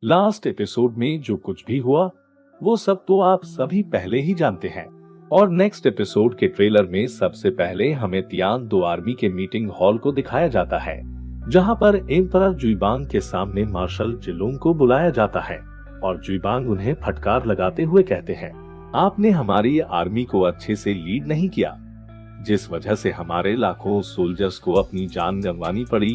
Last episode में जो कुछ भी हुआ वो सब तो आप सभी पहले ही जानते हैं। और नेक्स्ट एपिसोड के ट्रेलर में सबसे पहले हमें तियान दो आर्मी के मीटिंग हॉल को दिखाया जाता है, जहां पर एम्परर जुइबांग के सामने मार्शल जिलोंग को बुलाया जाता है और जुइबांग उन्हें फटकार लगाते हुए कहते हैं, आपने हमारी आर्मी को अच्छे से लीड नहीं किया, जिस वजह से हमारे लाखों सोल्जर्स को अपनी जान गंवानी पड़ी,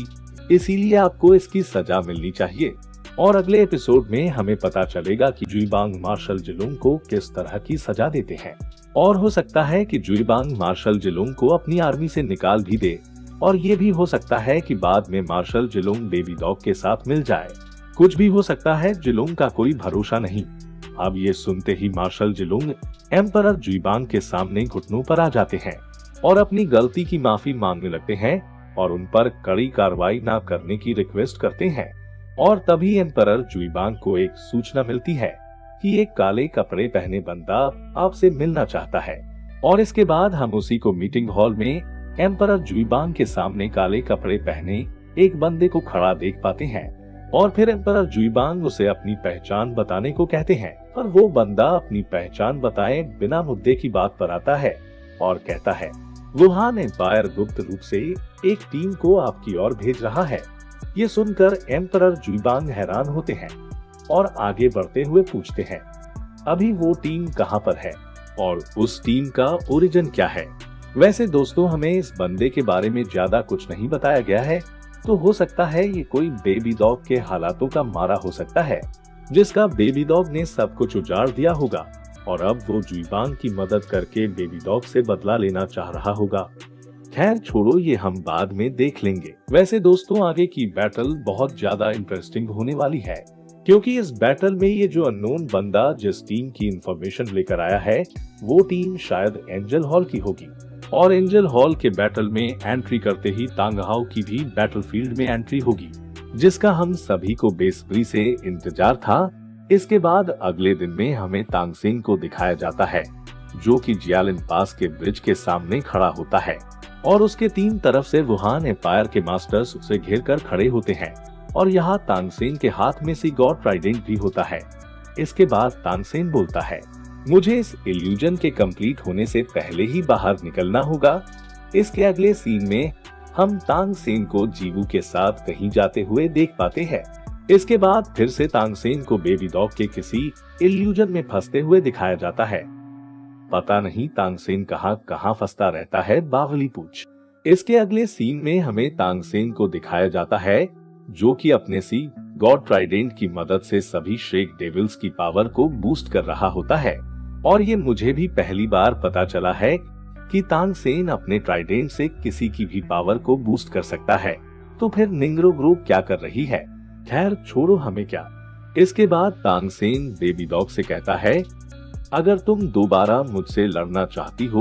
इसीलिए आपको इसकी सजा मिलनी चाहिए। और अगले एपिसोड में हमें पता चलेगा कि जुइबांग मार्शल जिलोंग को किस तरह की सजा देते हैं। और हो सकता है कि जुइबांग मार्शल जिलोंग को अपनी आर्मी से निकाल भी दे, और ये भी हो सकता है कि बाद में मार्शल जिलोंग बेबी डॉग के साथ मिल जाए। कुछ भी हो सकता है, जिलोंग का कोई भरोसा नहीं। अब ये सुनते ही मार्शल जिलोंग एम्परर जुइबांग के सामने घुटनों पर आ जाते हैं और अपनी गलती की माफी मांगने लगते हैं और उन पर कड़ी कार्रवाई न करने की रिक्वेस्ट करते हैं। और तभी एम्परर जुइबांग को एक सूचना मिलती है कि एक काले कपड़े पहने बंदा आपसे मिलना चाहता है। और इसके बाद हम उसी को मीटिंग हॉल में एम्परर जुइबांग के सामने काले कपड़े पहने एक बंदे को खड़ा देख पाते हैं। और फिर एम्परर जुइबांग उसे अपनी पहचान बताने को कहते हैं, पर वो बंदा अपनी पहचान बताए बिना मुद्दे की बात पर आता है और कहता है, वुहान एम्पायर गुप्त रूप से एक टीम को आपकी ओर भेज रहा है। ये सुनकर एम्परर जुइबांग हैरान होते हैं और आगे बढ़ते हुए पूछते हैं, अभी वो टीम कहाँ पर है और उस टीम का ओरिजिन क्या है। वैसे दोस्तों, हमें इस बंदे के बारे में ज्यादा कुछ नहीं बताया गया है, तो हो सकता है ये कोई बेबी डॉग के हालातों का मारा हो सकता है, जिसका बेबी डॉग ने सब कुछ उजाड़ दिया होगा और अब वो जुइबांग की मदद करके बेबी डॉग से बदला लेना चाह रहा होगा। खैर छोड़ो, ये हम बाद में देख लेंगे। वैसे दोस्तों, आगे की बैटल बहुत ज्यादा इंटरेस्टिंग होने वाली है, क्योंकि इस बैटल में ये जो अननोन बंदा जिस टीम की इंफॉर्मेशन लेकर आया है, वो टीम शायद एंजल हॉल की होगी। और एंजल हॉल के बैटल में एंट्री करते ही तांग हाओ की भी बैटलफील्ड में एंट्री होगी, जिसका हम सभी को बेसब्री से इंतजार था। इसके बाद अगले दिन में हमें तांग सेन को दिखाया जाता है, जो कि जियालिन पास के ब्रिज के सामने खड़ा होता है और उसके तीन तरफ से वुहान एम्पायर के मास्टर्स उसे घेर कर खड़े होते हैं। और यहाँ तांग सेन के हाथ में सी गॉड ट्राइडेंट भी होता है। इसके बाद तांग सेन बोलता है, मुझे इस इल्यूजन के कंप्लीट होने से पहले ही बाहर निकलना होगा। इसके अगले सीन में हम तांग सेन को जीवू के साथ कहीं जाते हुए देख पाते हैं। इसके बाद फिर से तांग सेन को बेबी डॉग के किसी इल्यूजन में फंसते हुए दिखाया जाता है। पता नहीं तांग सेन कहाँ फंसता रहता है, बावली पूछ। इसके अगले सीन में हमें तांग सेन को दिखाया जाता है, जो कि अपने सी गॉड ट्राइडेंट की मदद से सभी श्रेक डेविल्स की पावर को बूस्ट कर रहा होता है। और ये मुझे भी पहली बार पता चला है कि तांग सेन अपने ट्राइडेंट से किसी की भी पावर को बूस्ट कर सकता है। तो फिर निंग्रो ग्रुप क्या कर रही है? खैर छोड़ो, हमें क्या। इसके बाद तांग सेन बेबी डॉग से कहता है, अगर तुम दोबारा मुझसे लड़ना चाहती हो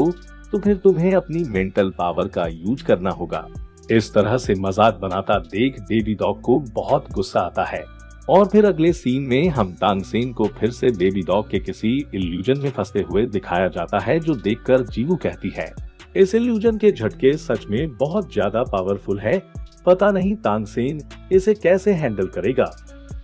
तो फिर तुम्हें अपनी मेंटल पावर का यूज करना होगा। इस तरह से मजाक बनाता देख बेबी डॉग को बहुत गुस्सा आता है। और फिर अगले सीन में हम तांग सेन को फिर से बेबी डॉग के किसी इल्यूजन में फंसते हुए दिखाया जाता है, जो देखकर जीवू कहती है, इस इल्यूजन के झटके सच में बहुत ज्यादा पावरफुल है, पता नहीं तांग सेन इसे कैसे हैंडल करेगा।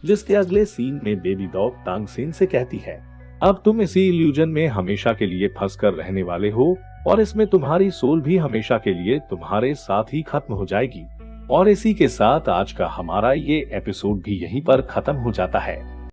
जिसके अगले सीन में बेबी डॉग तांग सेन से कहती है, अब तुम इसी इल्यूजन में हमेशा के लिए फंस कर रहने वाले हो और इसमें तुम्हारी सोल भी हमेशा के लिए तुम्हारे साथ ही खत्म हो जाएगी। और इसी के साथ आज का हमारा ये एपिसोड भी यहीं पर खत्म हो जाता है।